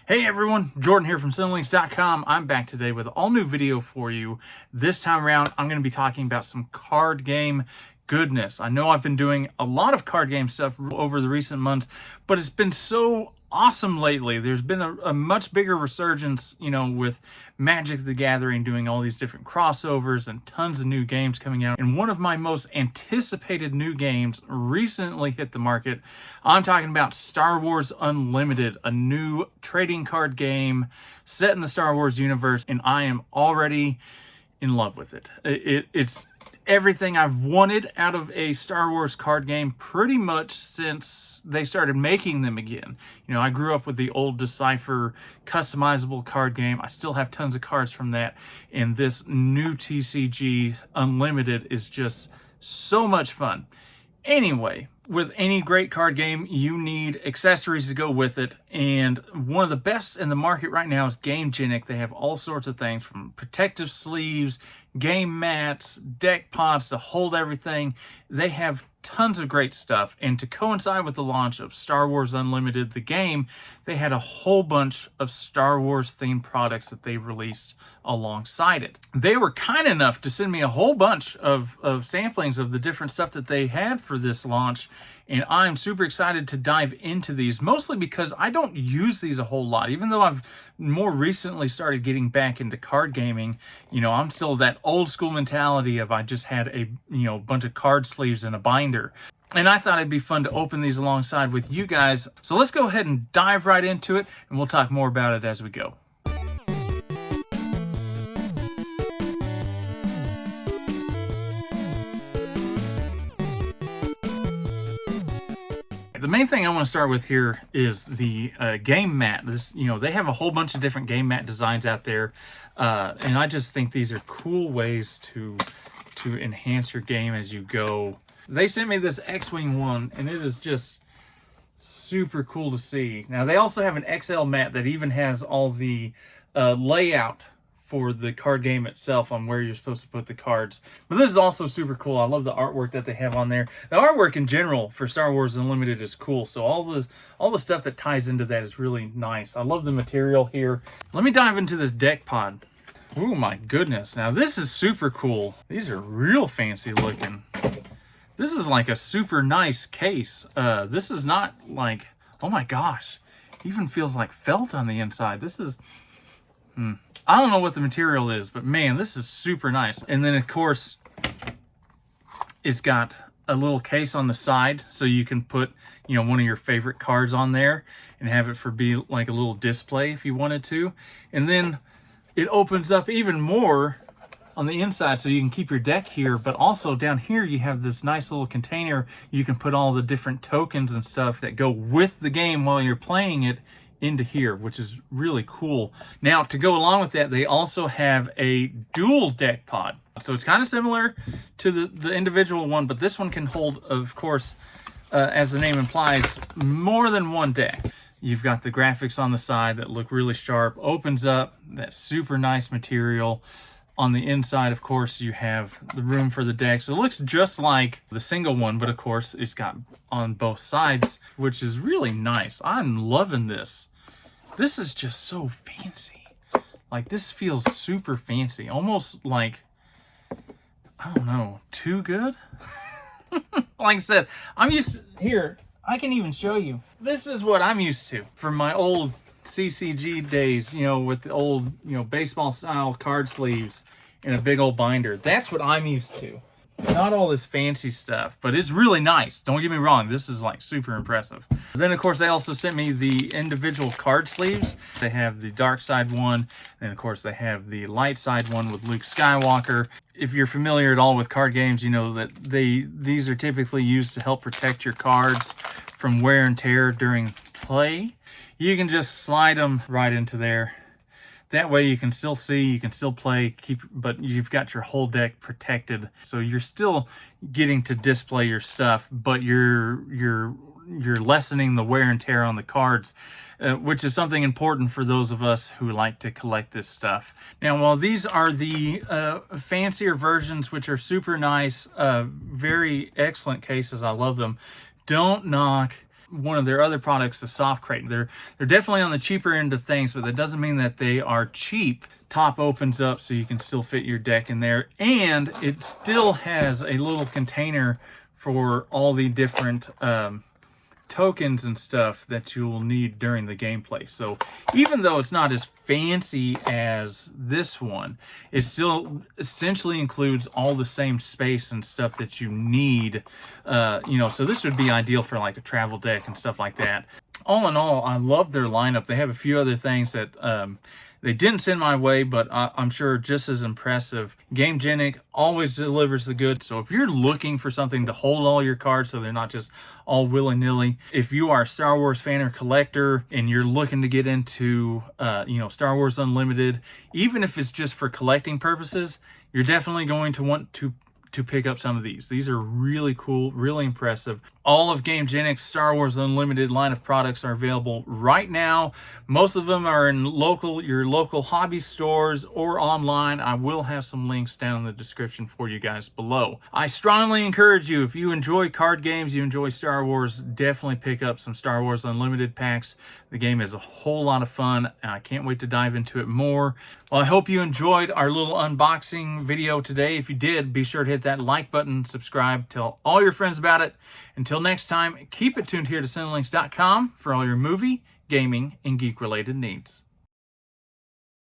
Hey everyone, Jordan here from Cinemalinks.com. I'm back today with an all new video for you. This time around, I'm going to be talking about some card game goodness. I know I've been doing a lot of card game stuff over the recent months, but it's been so awesome lately. There's been a much bigger resurgence, with Magic the Gathering doing all these different crossovers and tons of new games coming out. And one of my most anticipated new games recently hit the market. I'm talking about Star Wars Unlimited, a new trading card game set in the Star Wars universe, and I am already in love with it. It's everything I've wanted out of a Star Wars card game pretty much since they started making them again. I grew up with the old Decipher customizable card game. I still have tons of cards from that, and this new TCG Unlimited is just so much fun. Anyway, with any great card game, you need accessories to go with it, and one of the best in the market right now is Gamegenic. They have all sorts of things from protective sleeves, game mats, deck pods to hold everything. They have tons of great stuff, and to coincide with the launch of Star Wars Unlimited, the game, they had a whole bunch of Star Wars themed products that they released alongside it. They were kind enough to send me a whole bunch of samplings of the different stuff that they had for this launch, and I'm super excited to dive into these, mostly because I don't use these a whole lot. Even though I've more recently started getting back into card gaming, I'm still that old school mentality of I just had a bunch of card sleeves and a binder. And I thought it'd be fun to open these alongside with you guys. So let's go ahead and dive right into it, and we'll talk more about it as we go. The main thing I want to start with here is the game mat. They have a whole bunch of different game mat designs out there, and I just think these are cool ways to enhance your game as you go. They sent me this X-Wing one, and it is just super cool to see. Now, they also have an XL mat that even has all the layout for the card game itself on where you're supposed to put the cards. But this is also super cool. I love the artwork that they have on there. The artwork in general for Star Wars Unlimited is cool. So all the stuff that ties into that is really nice. I love the material here. Let me dive into this deck pod. Oh my goodness. Now this is super cool. These are real fancy looking. This is like a super nice case. This is not like, oh my gosh, even feels like felt on the inside. This is, I don't know what the material is, but man, this is super nice. And then of course, it's got a little case on the side, so you can put, one of your favorite cards on there and have it be like a little display if you wanted to. And then it opens up even more on the inside, so you can keep your deck here, but also down here you have this nice little container. You can put all the different tokens and stuff that go with the game while you're playing it into here, which is really cool. Now, to go along with that, they also have a dual deck pod. So it's kind of similar to the individual one, but this one can hold, of course, as the name implies, more than one deck. You've got the graphics on the side that look really sharp, opens up, that super nice material. On the inside, of course, you have the room for the decks. It looks just like the single one, but of course, it's got on both sides, which is really nice. I'm loving this. This is just so fancy. Like, this feels super fancy. Almost like, I don't know, too good? Like I said, I'm used to, here, I can even show you. This is what I'm used to from my old CCG days, with the old, baseball style card sleeves and a big old binder. That's what I'm used to. Not all this fancy stuff, but it's really nice. Don't get me wrong, this is like super impressive. Then of course they also sent me the individual card sleeves. They have the dark side one, and of course they have the light side one with Luke Skywalker. If you're familiar at all with card games, you know that these are typically used to help protect your cards from wear and tear during play. You can just slide them right into there. That way you can still see, you can still play, but you've got your whole deck protected. So you're still getting to display your stuff, but you're lessening the wear and tear on the cards, which is something important for those of us who like to collect this stuff. Now, while these are the fancier versions, which are super nice, very excellent cases, I love them, don't knock one of their other products, the Soft Crate. They're definitely on the cheaper end of things, but that doesn't mean that they are cheap. Top opens up so you can still fit your deck in there, and it still has a little container for all the different tokens and stuff that you will need during the gameplay. So even though it's not as fancy as this one, it still essentially includes all the same space and stuff that you need. So this would be ideal for like a travel deck and stuff like that. All in all, I love their lineup. They have a few other things that they didn't send my way, but I'm sure just as impressive. Gamegenic always delivers the goods. So if you're looking for something to hold all your cards so they're not just all willy-nilly, if you are a Star Wars fan or collector and you're looking to get into Star Wars Unlimited, even if it's just for collecting purposes, you're definitely going to want to pick up some of these. These are really cool, really impressive. All of Gamegenic's Star Wars Unlimited line of products are available right now. Most of them are in your local hobby stores or online. I will have some links down in the description for you guys below. I strongly encourage you, if you enjoy card games, you enjoy Star Wars, definitely pick up some Star Wars Unlimited packs. The game is a whole lot of fun, and I can't wait to dive into it more. Well, I hope you enjoyed our little unboxing video today. If you did, be sure to hit that like button, subscribe, tell all your friends about it. Until next time, keep it tuned here to Cinelinks.com for all your movie, gaming, and geek-related needs.